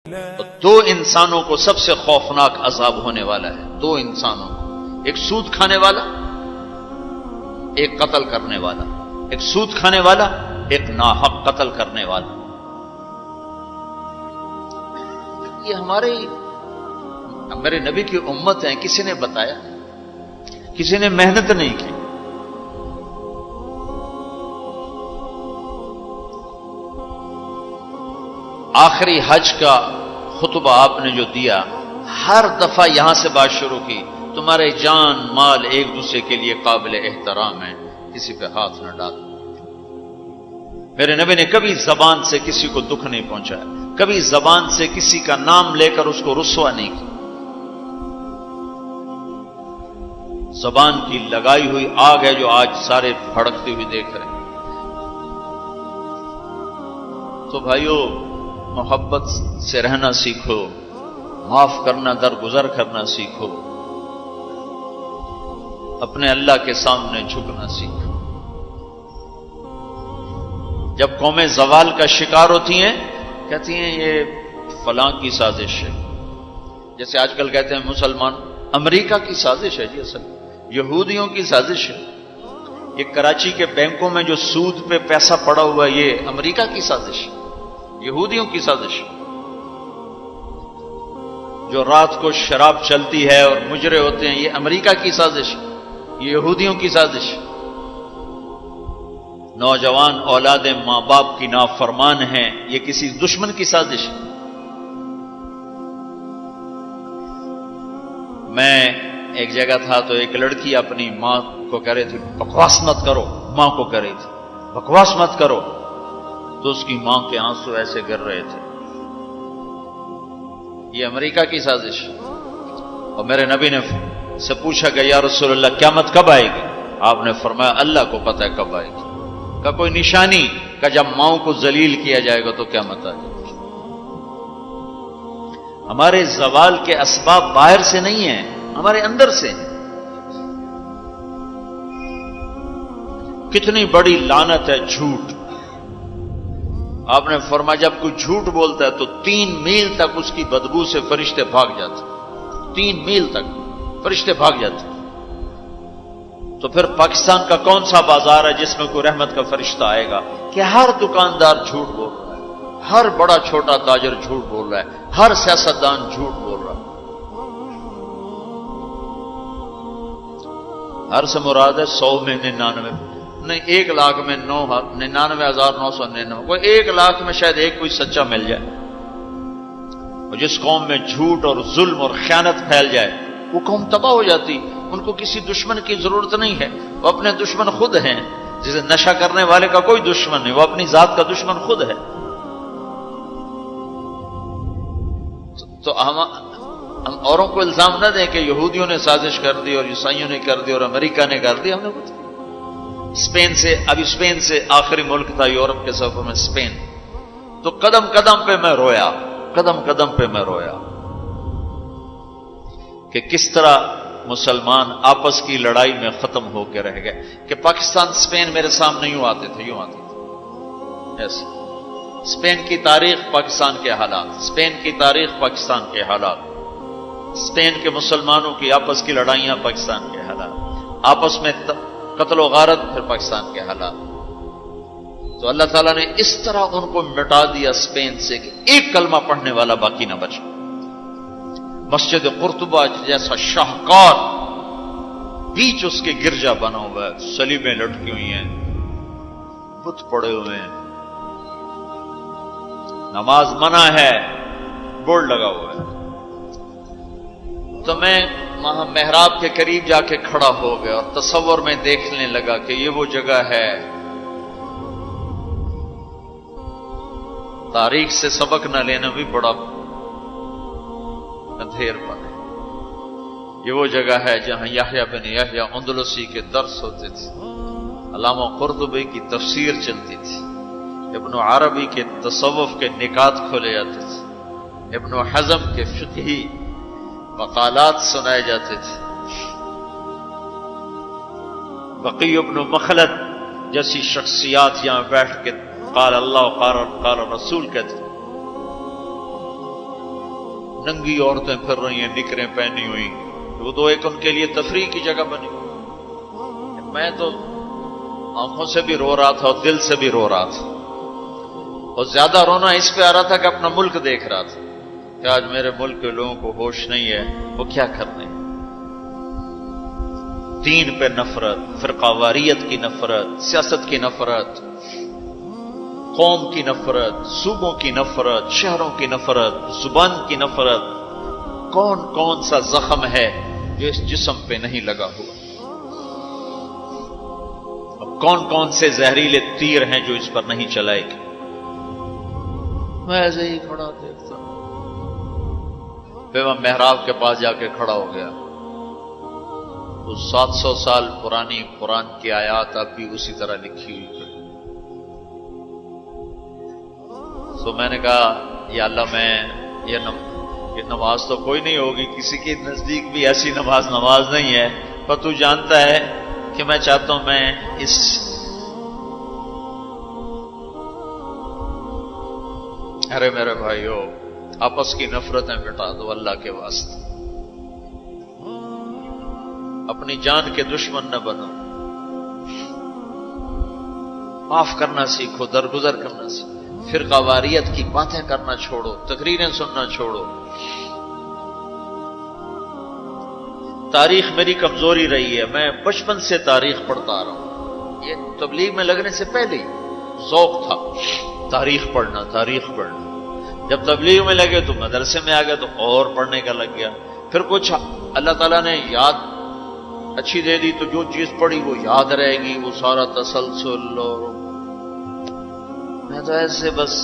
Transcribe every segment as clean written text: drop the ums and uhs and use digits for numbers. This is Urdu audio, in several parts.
تو دو انسانوں کو سب سے خوفناک عذاب ہونے والا ہے، دو انسانوں کو، ایک سود کھانے والا، ایک قتل کرنے والا، ایک سود کھانے والا، ایک ناحق قتل کرنے والا۔ یہ ہمارے نبی کی امت ہیں، کسی نے بتایا، کسی نے محنت نہیں کی۔ آخری حج کا خطبہ آپ نے جو دیا، ہر دفعہ یہاں سے بات شروع کی، تمہارے جان مال ایک دوسرے کے لیے قابل احترام ہے، کسی پہ ہاتھ نہ ڈالو۔ میرے نبی نے کبھی زبان سے کسی کو دکھ نہیں پہنچایا، کبھی زبان سے کسی کا نام لے کر اس کو رسوا نہیں کیا۔ زبان کی لگائی ہوئی آگ ہے جو آج سارے بھڑکتے ہوئے دیکھ رہے ہیں۔ تو بھائیو، محبت سے رہنا سیکھو، معاف کرنا، درگزر کرنا سیکھو، اپنے اللہ کے سامنے جھکنا سیکھو۔ جب قومیں زوال کا شکار ہوتی ہیں، کہتی ہیں یہ فلاں کی سازش ہے، جیسے آج کل کہتے ہیں مسلمان، امریکہ کی سازش ہے جی، اصل یہودیوں کی سازش ہے۔ یہ کراچی کے بینکوں میں جو سود پہ پیسہ پڑا ہوا ہے، یہ امریکہ کی سازش ہے، یہودیوں کی سازش۔ جو رات کو شراب چلتی ہے اور مجرے ہوتے ہیں، یہ امریکہ کی سازش، یہ یہودیوں کی سازش۔ نوجوان اولاد ماں باپ کی نافرمان ہیں، یہ کسی دشمن کی سازش۔ میں ایک جگہ تھا تو ایک لڑکی اپنی ماں کو کہہ رہی تھی بکواس مت کرو، ماں کو کہہ رہی تھی بکواس مت کرو، تو اس کی ماں کے آنسو ایسے گر رہے تھے۔ یہ امریکہ کی سازش۔ اور میرے نبی نے سے پوچھا کہ یا رسول اللہ قیامت کب آئے گی؟ آپ نے فرمایا اللہ کو پتہ ہے کب آئے گی۔ کا کوئی نشانی کہ جب ماؤں کو ذلیل کیا جائے گا تو قیامت آ جائے گی۔ ہمارے زوال کے اسباب باہر سے نہیں ہیں، ہمارے اندر سے ہیں۔ کتنی بڑی لعنت ہے جھوٹ۔ آپ نے فرمایا جب کوئی جھوٹ بولتا ہے تو 3 میل تک اس کی بدبو سے فرشتے بھاگ جاتے، 3 میل تک فرشتے بھاگ جاتے۔ تو پھر پاکستان کا کون سا بازار ہے جس میں کوئی رحمت کا فرشتہ آئے گا؟ کہ ہر دکاندار جھوٹ بول رہا ہے، ہر بڑا چھوٹا تاجر جھوٹ بول رہا ہے، ہر سیاستدان جھوٹ بول رہا ہے۔ ہر سے مراد ہے 100 میں 99 نہیں، 1 لاکھ میں 99,999، کوئی 1 لاکھ میں شاید ایک کوئی سچا مل جائے۔ اور جس قوم میں جھوٹ اور ظلم اور خیانت پھیل جائے وہ قوم تباہ ہو جاتی۔ ان کو کسی دشمن کی ضرورت نہیں ہے، وہ اپنے دشمن خود ہیں۔ جسے نشہ کرنے والے کا کوئی دشمن نہیں، وہ اپنی ذات کا دشمن خود ہے۔ تو ہم اوروں کو الزام نہ دیں کہ یہودیوں نے سازش کر دی اور عیسائیوں نے کر دی اور امریکہ نے کر دی۔ ہم نے کچھ اسپین سے آخری ملک تھا یورپ کے سفر میں، اسپین، تو قدم قدم پہ میں رویا، قدم قدم پہ میں رویا کہ کس طرح مسلمان آپس کی لڑائی میں ختم ہو کے رہ گئے۔ کہ پاکستان اسپین میرے سامنے یوں آتے تھے ایسے۔ اسپین کی تاریخ، پاکستان کے حالات، اسپین کی تاریخ، پاکستان کے حالات، اسپین کے مسلمانوں کی آپس کی لڑائیاں، پاکستان کے حالات، آپس میں قتل و غارت، پھر پاکستان کے حالات۔ تو اللہ تعالیٰ نے اس طرح ان کو مٹا دیا اسپین سے کہ ایک کلمہ پڑھنے والا باقی نہ بچا۔ مسجد قرطبہ جیسا شاہکار، بیچ اس کے گرجا بنا ہوا ہے، صلیبیں لٹکی ہوئی ہیں، بت پڑے ہوئے ہیں، نماز منع ہے، بورڈ لگا ہوا ہے۔ تو میں وہاں محراب کے قریب جا کے کھڑا ہو گیا اور تصور میں دیکھنے لگا کہ یہ وہ جگہ ہے تاریخ سے سبق نہ لینا بھی بڑا اندھیر پر ہے۔ یہ وہ جگہ ہے جہاں یحییٰ بن یحییٰ اندلسی کے درس ہوتے تھے، علامہ قرطبی کی تفسیر چلتی تھی، ابن عربی کے تصوف کے نکات کھولے جاتے تھے، ابن حزم کے فقہی مقالات سنائے جاتے تھے، بقی ابن مخلد جیسی شخصیات یہاں بیٹھ کے قال اللہ قال رسول کہتے تھے۔ ننگی عورتیں پھر رہی ہیں نکریں پہنی ہوئی، وہ تو ایک ان کے لیے تفریح کی جگہ بنی۔ میں تو آنکھوں سے بھی رو رہا تھا اور دل سے بھی رو رہا تھا، اور زیادہ رونا اس پہ آ رہا تھا کہ اپنا ملک دیکھ رہا تھا کہ آج میرے ملک کے لوگوں کو ہوش نہیں ہے وہ کیا کر رہے ہیں۔ دین پہ نفرت، فرقہ واریت کی نفرت، سیاست کی نفرت، قوم کی نفرت، صوبوں کی نفرت، شہروں کی نفرت، زبان کی نفرت، کون کون سا زخم ہے جو اس جسم پہ نہیں لگا ہوا؟ اب کون کون سے زہریلے تیر ہیں جو اس پر نہیں چلائے گے؟ میں ایسے ہی کھڑا دیکھتا ہوں، پھر میں محراب کے پاس جا کے کھڑا ہو گیا۔ تو 700 سال پرانی قرآن کی آیات اب بھی اسی طرح لکھی ہوئی ہے۔ تو میں نے کہا یا اللہ، میں یہ نماز تو کوئی نہیں ہوگی، کسی کے نزدیک بھی ایسی نماز نہیں ہے، پر تو جانتا ہے کہ میں چاہتا ہوں میں اس ارے میرے بھائیو، آپس کی نفرتیں مٹا دو اللہ کے واسطے، اپنی جان کے دشمن نہ بنو، معاف کرنا سیکھو، درگزر کرنا سیکھو، فرقہ واریت کی باتیں کرنا چھوڑو، تقریریں سننا چھوڑو۔ تاریخ میری کمزوری رہی ہے، میں بچپن سے تاریخ پڑھتا آ رہا ہوں، یہ تبلیغ میں لگنے سے پہلے ہی ذوق تھا تاریخ پڑھنا۔ جب تبلیغ میں لگے تو مدرسے میں آ گئے تو اور پڑھنے کا لگ گیا، پھر کچھ اللہ تعالیٰ نے یاد اچھی دے دی تو جو چیز پڑھی وہ یاد رہے گی، وہ سارا تسلسل، اور میں تو ایسے بس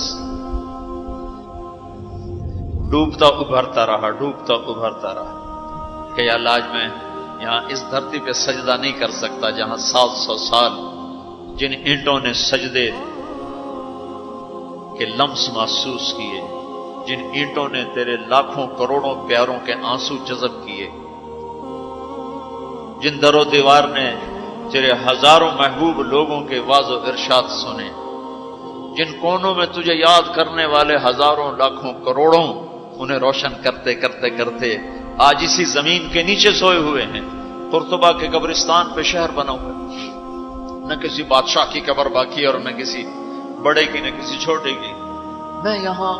ڈوبتا ابھرتا رہا کہ یا اللہ آج میں یہاں اس دھرتی پہ سجدہ نہیں کر سکتا جہاں 700 سال جن اینٹوں نے سجدے کے لمس محسوس کیے، جن اینٹوں نے تیرے لاکھوں کروڑوں پیاروں کے آنسو جذب کیے، جن در و دیوار نے تیرے ہزاروں محبوب لوگوں کے واز و ارشاد سنے، جن کونوں میں تجھے یاد کرنے والے ہزاروں لاکھوں کروڑوں انہیں روشن کرتے کرتے کرتے آج اسی زمین کے نیچے سوئے ہوئے ہیں، قرطبہ کے قبرستان پہ شہر بنا ہوا ہے، نہ کسی بادشاہ کی قبر باقی اور نہ کسی بڑے کی نہ کسی چھوٹے کی۔ میں یہاں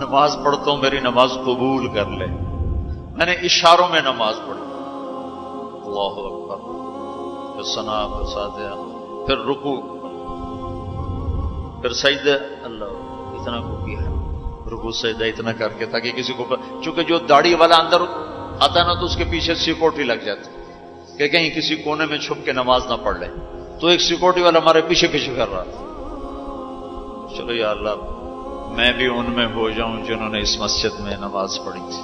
نماز پڑھتا ہوں، میری نماز قبول کر لے۔ میں نے اشاروں میں نماز پڑھی، اللہ اکبر، پھر ثنا، پھر سجدہ، پھر رکوع، پھر سجدہ، اللہ اتنا کو کیا ہے، رکوع سجدہ اتنا کر کے تاکہ کسی کو چونکہ جو داڑھی والا اندر آتا نا تو اس کے پیچھے سیکورٹی لگ جاتی کہ کہیں کسی کونے میں چھپ کے نماز نہ پڑھ لے، تو ایک سیکورٹی والا ہمارے پیچھے کر رہا تھا۔ چلو یا اللہ میں بھی ان میں ہو جاؤں جنہوں نے اس مسجد میں نماز پڑھی تھی۔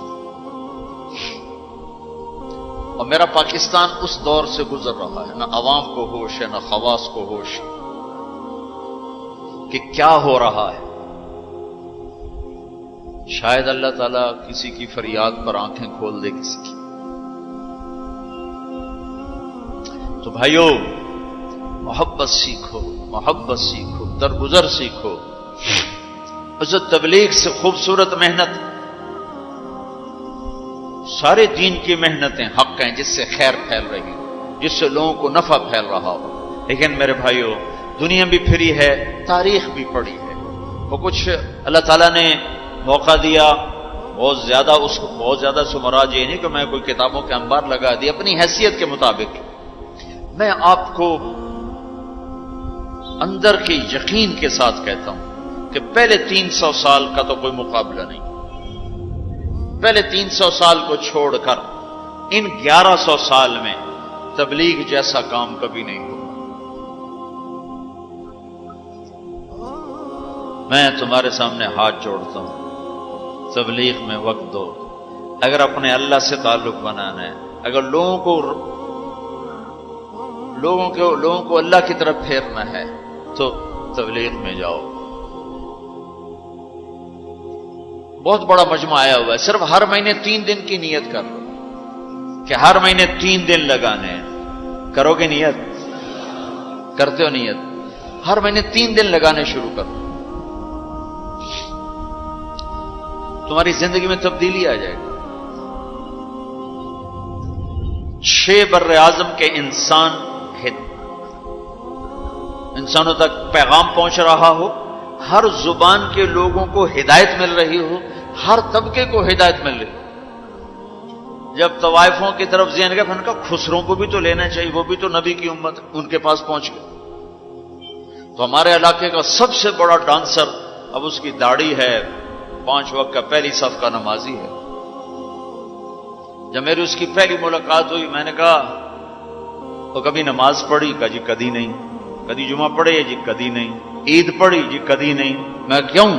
اور میرا پاکستان اس دور سے گزر رہا ہے، نہ عوام کو ہوش ہے نہ خواص کو ہوش کہ کیا ہو رہا ہے۔ شاید اللہ تعالیٰ کسی کی فریاد پر آنکھیں کھول دے کسی کی۔ تو بھائیو محبت سیکھو، درگزر سیکھو۔ اس تبلیغ سے خوبصورت محنت، سارے دین کی محنتیں حق ہیں جس سے خیر پھیل رہی ہو، جس سے لوگوں کو نفع پھیل رہا ہو، لیکن میرے بھائیو دنیا بھی پھری ہے، تاریخ بھی پڑھی ہے، وہ کچھ اللہ تعالیٰ نے موقع دیا، بہت زیادہ سے مراد یہ نہیں کہ میں کوئی کتابوں کے انبار لگا دی، اپنی حیثیت کے مطابق میں آپ کو اندر کے یقین کے ساتھ کہتا ہوں کہ پہلے 300 سال کا تو کوئی مقابلہ نہیں، پہلے 300 سال کو چھوڑ کر ان 1100 سال میں تبلیغ جیسا کام کبھی نہیں ہوا۔ میں تمہارے سامنے ہاتھ جوڑتا ہوں، تبلیغ میں وقت دو۔ اگر اپنے اللہ سے تعلق بنانا ہے، اگر لوگوں کو اللہ کی طرف پھیرنا ہے تو تبلیغ میں جاؤ۔ بہت بڑا مجمع آیا ہوا ہے، صرف ہر مہینے 3 دن کی نیت کر لو کہ ہر مہینے 3 دن لگانے ہیں۔ کرو گے نیت؟ کرتے ہو نیت؟ ہر مہینے 3 دن لگانے شروع کرو۔ تمہاری زندگی میں تبدیلی آ جائے گی. 6 بر اعظم کے انسانوں تک پیغام پہنچ رہا ہو، ہر زبان کے لوگوں کو ہدایت مل رہی ہو، ہر طبقے کو ہدایت مل رہی ہو. جب طوائفوں کی طرف ذہن گئے، پھر کہا خسروں کو بھی تو لینا چاہیے، وہ بھی تو نبی کی امت، ان کے پاس پہنچ گئے. تو ہمارے علاقے کا سب سے بڑا ڈانسر اب اس کی داڑھی ہے، 5 وقت کا پہلی صف کا نمازی ہے. جب میری اس کی پہلی ملاقات ہوئی، میں نے کہا وہ کبھی نماز پڑھی؟ کہا جی کدی نہیں. کدی جمعہ پڑھے؟ جی کدی نہیں. عید پڑھی؟ جی کدی نہیں. میں کیوں؟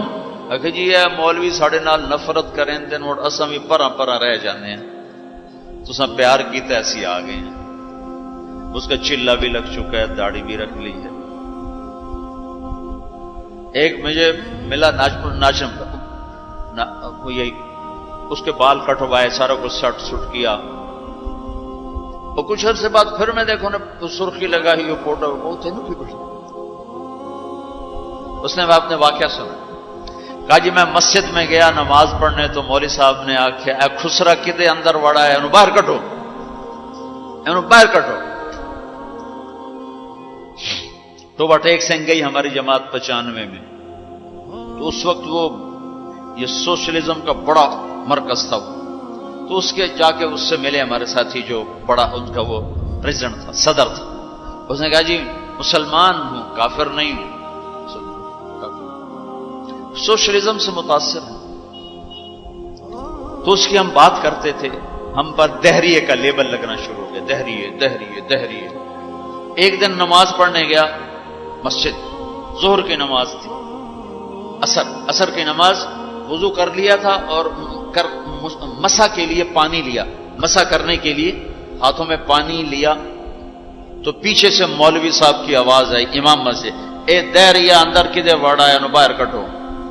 کہ جی یہ مولوی ساڑھے نال نفرت کریں دن اور اساں بھی پرا پرا رہ جانے ہیں، تو سب پیار کی ایسی آ گئے ہیں. اس کا چلا بھی لگ چکا ہے، داڑھی بھی رکھ لی ہے. ایک مجھے ملا ناچن یہی اس کے بال کٹوائے، سارا کچھ سٹ کیا، اور کچھ عرصے بعد پھر میں دیکھو نا سرخی لگائی وہ فوٹو بہت ہے نا کی بڑی. اس نے اپنے واقعہ سنا. کہا جی میں مسجد میں گیا نماز پڑھنے، تو مولوی صاحب نے آخیا اے خسرا کدے اندر وڑا ہے، انہوں باہر کٹو، انہوں باہر کٹو. تو ٹیک سنگ گئی ہماری جماعت 95 میں. تو اس وقت وہ یہ سوشلزم کا بڑا مرکز تھا وہ. تو اس کے جا کے اس سے ملے ہمارے ساتھی جو بڑا ان کا وہ پریزیڈنٹ تھا، صدر تھا. اس نے کہا جی مسلمان ہوں، کافر نہیں ہوں، سوشلزم سے متاثر ہیں. تو اس کی ہم بات کرتے تھے، ہم پر دہریے کا لیبل لگنا شروع ہو گیا، دہریے دہریے دہریے. ایک دن نماز پڑھنے گیا مسجد، ظہر کی نماز تھی، عصر کی نماز، وضو کر لیا تھا اور مسا کے لیے پانی لیا، مسا کرنے کے لیے ہاتھوں میں پانی لیا. تو پیچھے سے مولوی صاحب کی آواز آئی امام مسجد، اے دہریا اندر کدے وڑا ہے، باہر کٹو.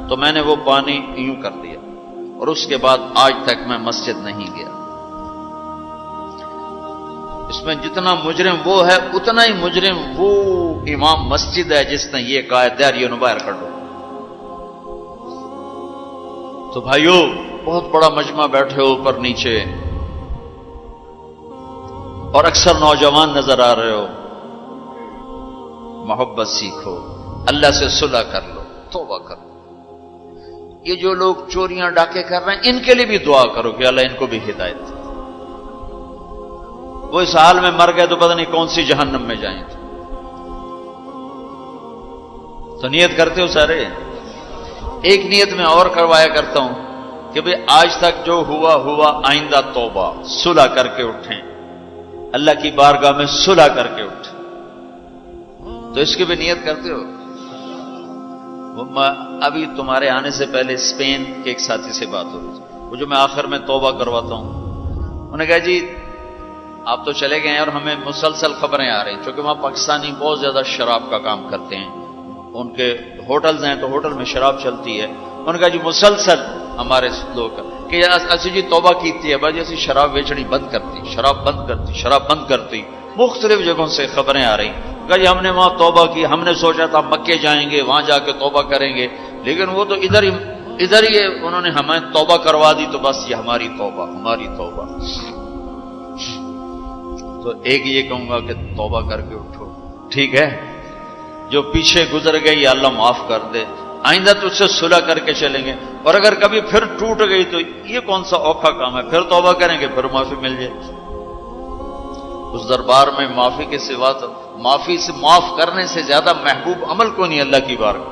تو میں نے وہ پانی یوں کر دیا، اور اس کے بعد آج تک میں مسجد نہیں گیا. اس میں جتنا مجرم وہ ہے، اتنا ہی مجرم وہ امام مسجد ہے جس نے یہ کہا ہے دہریا باہر کٹو. تو بھائیو بہت بڑا مجمع بیٹھے ہو اوپر نیچے، اور اکثر نوجوان نظر آ رہے ہو. محبت سیکھو، اللہ سے صلح کر لو، توبہ کر لو. یہ جو لوگ چوریاں ڈاکے کر رہے ہیں ان کے لیے بھی دعا کرو کہ اللہ ان کو بھی ہدایت دے. وہ اس حال میں مر گئے تو پتہ نہیں کون سی جہنم میں جائیں گے. تو نیت کرتے ہو سارے؟ ایک نیت میں اور کروایا کرتا ہوں کہ بھئی آج تک جو ہوا آئندہ توبہ، صلح کر کے اٹھیں، اللہ کی بارگاہ میں صلح کر کے اٹھیں. تو اس کی بھی نیت کرتے ہو؟ ابھی تمہارے آنے سے پہلے اسپین کے ایک ساتھی سے بات ہو رہی تھی، وہ جو میں آخر میں توبہ کرواتا ہوں، انہوں نے کہا جی آپ تو چلے گئے ہیں اور ہمیں مسلسل خبریں آ رہی ہیں، چونکہ وہاں پاکستانی بہت زیادہ شراب کا کام کرتے ہیں، ان کے ہوٹلز ہیں تو ہوٹل میں شراب چلتی ہے. انہوں نے کہا جی مسلسل ہمارے لوگ کہ اسی جی توبہ کیتی ہے بھائی اسی شراب بیچنی بند کرتی، شراب بند کرتی. مختلف جگہوں سے خبریں آ رہی ہیں. کہا جی ہم نے وہاں توبہ کی، ہم نے سوچا تھا مکے جائیں گے، وہاں جا کے توبہ کریں گے، لیکن وہ تو ادھر ہی انہوں نے ہمیں توبہ کروا دی، تو بس یہ ہماری توبہ. تو ایک یہ کہوں گا کہ توبہ کر کے اٹھو، ٹھیک ہے؟ جو پیچھے گزر گئی اللہ معاف کر دے، آئندہ تو اس سے صلح کر کے چلیں گے. اور اگر کبھی پھر ٹوٹ گئی تو یہ کون سا اوکھا کام ہے، پھر توبہ کریں گے، پھر معافی مل جائے گی. اس دربار میں معافی کے سوا تو معافی سے معاف کرنے سے زیادہ محبوب عمل کو نہیں اللہ کی بارگاہ.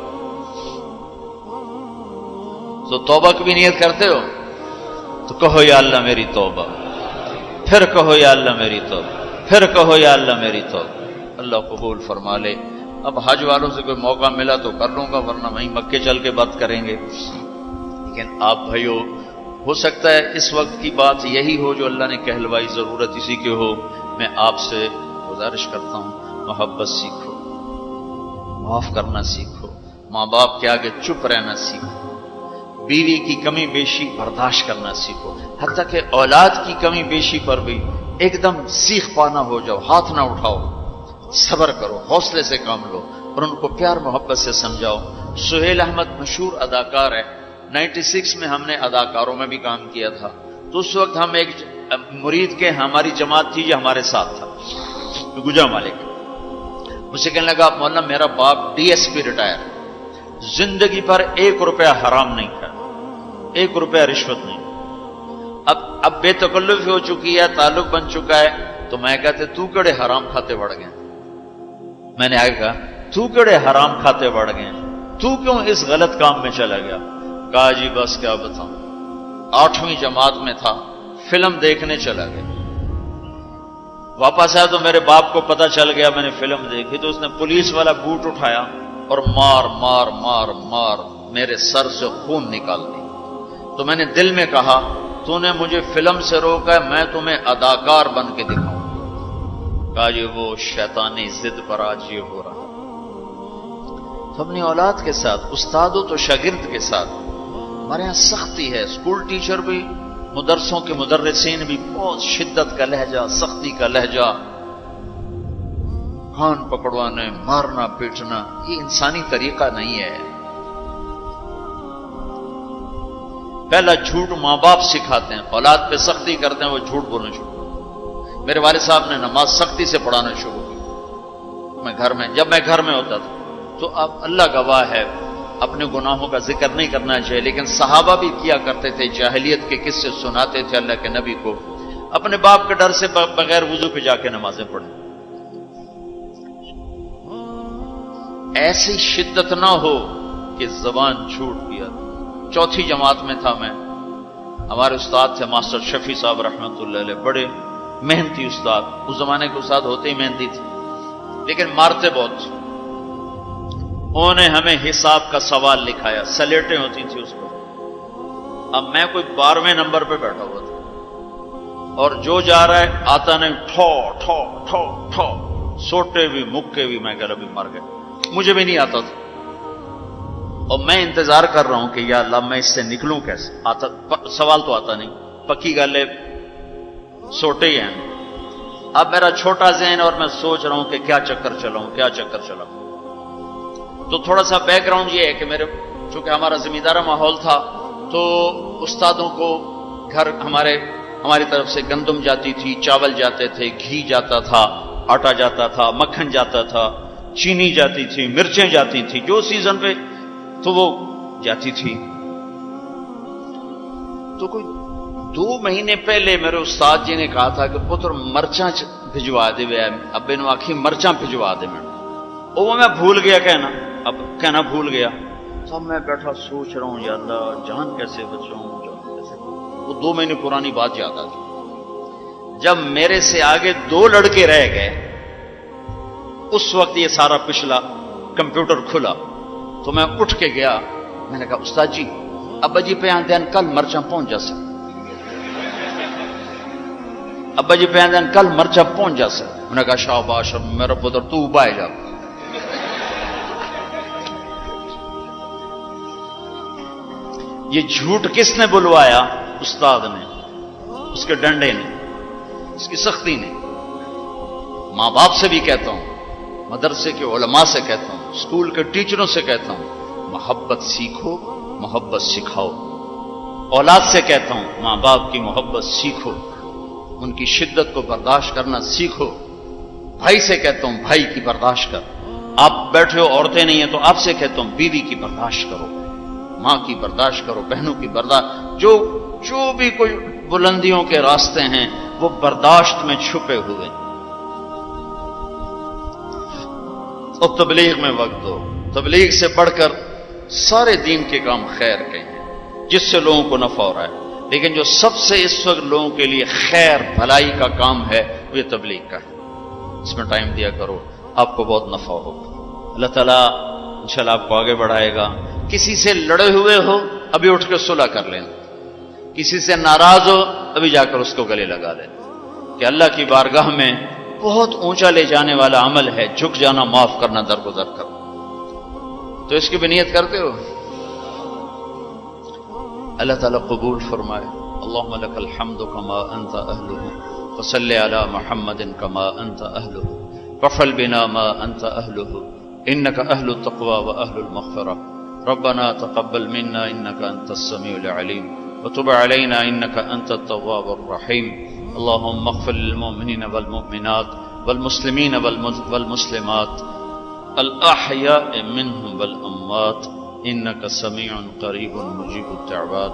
تو توبہ کی بھی نیت کرتے ہو تو کہو یا اللہ میری توبہ، پھر کہو یا اللہ میری توبہ، پھر کہو یا اللہ میری توبہ. اللہ قبول فرما لے. اب حج والوں سے کوئی موقع ملا تو کر لوں گا، ورنہ وہیں مکے چل کے بات کریں گے. لیکن آپ بھائیو، ہو سکتا ہے اس وقت کی بات یہی ہو جو اللہ نے کہلوائی، ضرورت اسی کی ہو. میں آپ سے گزارش کرتا ہوں محبت سیکھو، معاف کرنا سیکھو، ماں باپ کے آگے چپ رہنا سیکھو، بیوی کی کمی بیشی برداشت کرنا سیکھو، حتیٰ کہ اولاد کی کمی بیشی پر بھی ایک دم سیخ پانا ہو جاؤ، ہاتھ نہ اٹھاؤ، صبر کرو، حوصلے سے کام لو اور ان کو پیار محبت سے سمجھاؤ. سہیل احمد مشہور اداکار ہے، 96 میں ہم نے اداکاروں میں بھی کام کیا تھا، تو اس وقت ہم ایک مرید کے ہماری جماعت تھی جو ہمارے ساتھ تھا، گجرا مالک، مجھ سے کہنے لگا مولانا میرا باپ DSP ریٹائر، زندگی پر 1 روپیہ حرام نہیں کھایا، 1 روپیہ رشوت نہیں، اب بے تکلف ہو چکی ہے، تعلق بن چکا ہے، تو میں کہتے تو کڑے حرام کھاتے بڑھ گئے، میں نے آگے کہا تو کڑے حرام کھاتے بڑھ گئے، تو کیوں اس غلط کام میں چلا گیا؟ کہا جی بس کیا بتاؤں، 8ویں جماعت میں تھا، فلم دیکھنے چلا گیا، واپس آیا تو میرے باپ کو پتا چل گیا میں نے فلم دیکھی، تو اس نے پولیس والا بوٹ اٹھایا اور مار مار مار مار میرے سر سے خون نکال دی، تو میں نے دل میں کہا تو نے مجھے فلم سے روکا ہے، میں تمہیں اداکار بن کے دکھاؤں۔ کہا جی وہ شیطانی ضد پر آج یہ ہو رہا، تو اپنی اولاد کے ساتھ، استادوں تو شاگرد کے ساتھ ہمارے یہاں سختی ہے، اسکول ٹیچر بھی، مدرسوں کے مدرسین بھی بہت شدت کا لہجہ، سختی کا لہجہ، کان پکڑوانے، مارنا پیٹنا، یہ انسانی طریقہ نہیں ہے۔ پہلا جھوٹ ماں باپ سکھاتے ہیں، اولاد پہ سختی کرتے ہیں، وہ جھوٹ بولنا شروع۔ میرے والد صاحب نے نماز سختی سے پڑھانا شروع کی، جب میں گھر میں ہوتا تھا، تو اب اللہ گواہ ہے اپنے گناہوں کا ذکر نہیں کرنا چاہیے، لیکن صحابہ بھی کیا کرتے تھے، جاہلیت کے قصے سناتے تھے اللہ کے نبی کو، اپنے باپ کے ڈر سے بغیر وضو پہ جا کے نمازیں پڑھیں۔ ایسی شدت نہ ہو کہ زبان چھوٹ گیا۔ 4تھی جماعت میں تھا میں، ہمارے استاد تھے ماسٹر شفیع صاحب رحمۃ اللہ علیہ، بڑے محنتی استاد، اس زمانے کے استاد ہوتے ہی محنتی تھے، لیکن مارتے بہت۔ انہوں نے ہمیں حساب کا سوال لکھایا، سلیٹیں ہوتی تھیں اس پر، اب میں کوئی 12ویں نمبر پہ بیٹھا ہوا تھا، اور جو جا رہا ہے آتا نہیں، ٹھو ٹھو ٹھو ٹھو، سوٹے بھی مکے بھی، میں کہہ رہا بھی مر گئے، مجھے بھی نہیں آتا تھا، اور میں انتظار کر رہا ہوں کہ یا اللہ میں اس سے نکلوں کیسے، سوال تو آتا نہیں، پکی گالے سوٹے ہی ہیں۔ اب میرا چھوٹا ذہن اور میں سوچ رہا ہوں کہ کیا چکر چلاؤں، کیا چکر چلاؤں۔ تو تھوڑا سا بیک گراؤنڈ یہ ہے کہ چونکہ ہمارا زمیندارہ ماحول تھا، تو استادوں کو گھر ہماری طرف سے گندم جاتی تھی، چاول جاتے تھے، گھی جاتا تھا، آٹا جاتا تھا، مکھن جاتا تھا، چینی جاتی تھی، مرچیں جاتی تھی، جو سیزن پہ تو وہ جاتی تھی۔ تو کوئی 2 مہینے پہلے میرے استاد جی نے کہا تھا کہ پتر مرچاں بھجوا دے، ابے نو آخی مرچاں بھجوا دے، وہ میں بھول گیا کہنا بھول گیا۔ سب میں بیٹھا سوچ رہا ہوں یا اللہ جان کیسے بچاؤں، وہ 2 مہینے پرانی بات یاد آ گئی۔ جب میرے سے آگے 2 لڑکے رہ گئے، اس وقت یہ سارا پچھلا کمپیوٹر کھلا، تو میں اٹھ کے گیا، میں نے کہا استاد جی ابا جی پہ آندین کل مرچاں پہنچ جا سکتے، ابا جی پہ آندین کل مرچاں پہنچ جا سکتے۔ میں نے کہا شاباش میرا پتر تو بائے جا۔ یہ جھوٹ کس نے بلوایا؟ استاد نے، اس کے ڈنڈے نے، اس کی سختی نے۔ ماں باپ سے بھی کہتا ہوں، مدرسے کے علماء سے کہتا ہوں، اسکول کے ٹیچروں سے کہتا ہوں، محبت سیکھو، محبت سکھاؤ۔ اولاد سے کہتا ہوں ماں باپ کی محبت سیکھو، ان کی شدت کو برداشت کرنا سیکھو۔ بھائی سے کہتا ہوں بھائی کی برداشت کر، آپ بیٹھے ہو عورتیں نہیں ہیں تو آپ سے کہتا ہوں بیوی کی برداشت کرو، ماں کی برداشت کرو، بہنوں کی برداشت، جو بھی کوئی بلندیوں کے راستے ہیں وہ برداشت میں چھپے ہوئے۔ اور تبلیغ میں وقت دو، تبلیغ سے بڑھ کر سارے دین کے کام خیر کے ہیں جس سے لوگوں کو نفع ہو رہا ہے، لیکن جو سب سے اس وقت لوگوں کے لیے خیر بھلائی کا کام ہے وہ یہ تبلیغ کا ہے۔ اس میں ٹائم دیا کرو، آپ کو بہت نفع ہوگا، اللہ تعالیٰ انشاءاللہ آپ کو آگے بڑھائے گا۔ کسی سے لڑے ہوئے ہو ابھی اٹھ کے صلح کر لیں، کسی سے ناراض ہو ابھی جا کر اس کو گلے لگا لیں، کہ اللہ کی بارگاہ میں بہت اونچا لے جانے والا عمل ہے جھک جانا، معاف کرنا، درگزر کرنا۔ تو اس کی بھی نیت کرتے ہو؟ اللہ تعالیٰ قبول فرمائے۔ اللہم لک الحمد کما انت اہلہ وصلی علی محمد کما انت اہلہ وفعل بنا ما انت اہلہ انک اہل التقوی و اہل المغفرہ ربنا تقبل منا إنك أنت السميع العليم وتب علينا إنك أنت التواب الرحيم اللهم اغفر للمؤمنين والمؤمنات والمسلمين والمسلمات الأحياء منهم والأموات إنك سميع قريب مجيب الدعوات